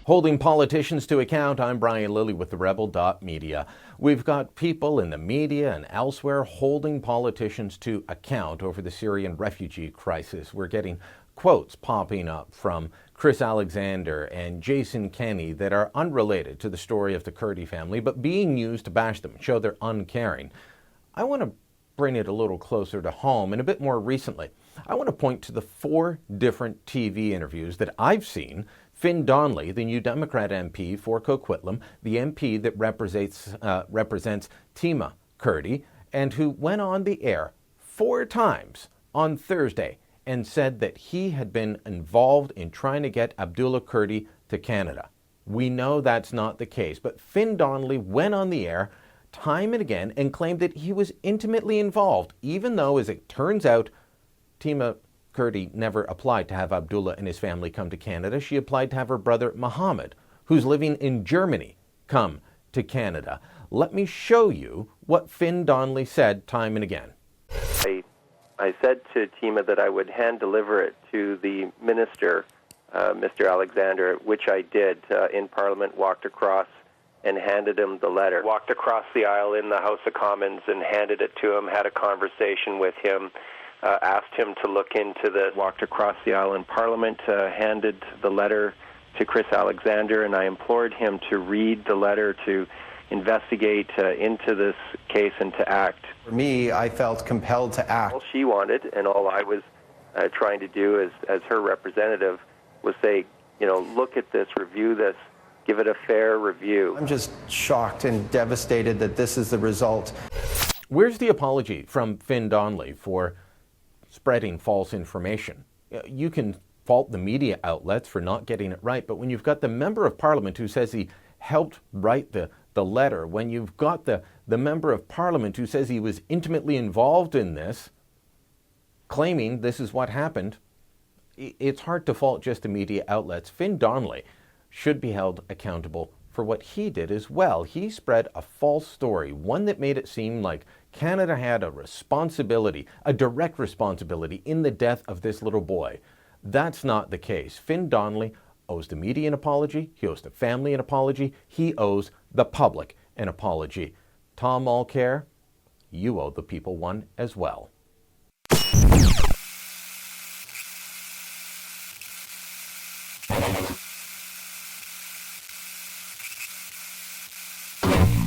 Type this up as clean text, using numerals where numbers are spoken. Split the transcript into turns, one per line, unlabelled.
Holding politicians to account, I'm Lilley with TheRebel.Media. We've got people in the media and elsewhere holding politicians to account over the Syrian refugee crisis. We're getting quotes popping up from Chris Alexander and Jason Kenney that are unrelated to the story of the Kurdi family, but being used to bash them, show they're uncaring. I want to bring it a little closer to home and a bit more recently. I want to point to the 4 different TV interviews that I've seen Fin Donnelly, the New Democrat MP for Coquitlam, the MP that represents Tima Kurdi, and who went on the air 4 times on Thursday and said that he had been involved in trying to get Abdullah Kurdi to Canada. We know that's not the case, but Fin Donnelly went on the air time and again and claimed that he was intimately involved, even though, as it turns out, Tima Kurdi never applied to have Abdullah and his family come to Canada. She applied to have her brother Mohammed, who's living in Germany, come to Canada. Let me show you what Fin Donnelly said time and again.
I said to Tima that I would hand deliver it to the minister, Mr. Alexander, which I did in Parliament, walked across and handed him the letter. Walked across the aisle in the House of Commons and handed it to him, had a conversation with him, asked him to look into this, walked across the aisle in Parliament, handed the letter to Chris Alexander, and I implored him to read the letter, to investigate into this case and to act.
For me, I felt compelled to act.
All she wanted, and all I was trying to do as her representative, was say, look at this, review this, give it a fair review.
I'm just shocked and devastated that this is the result.
Where's the apology from Fin Donnelly for spreading false information? You can fault the media outlets for not getting it right, but when you've got the member of Parliament who says he helped write the letter, when you've got the member of Parliament who says he was intimately involved in this, claiming this is what happened, it's hard to fault just the media outlets. Fin Donnelly should be held accountable for what he did as well. He spread a false story, one that made it seem like Canada had a responsibility, a direct responsibility in the death of this little boy. That's not the case. Fin Donnelly owes the media an apology. He owes the family an apology. He owes the public an apology. Tom Mulcair, you owe the people one as well.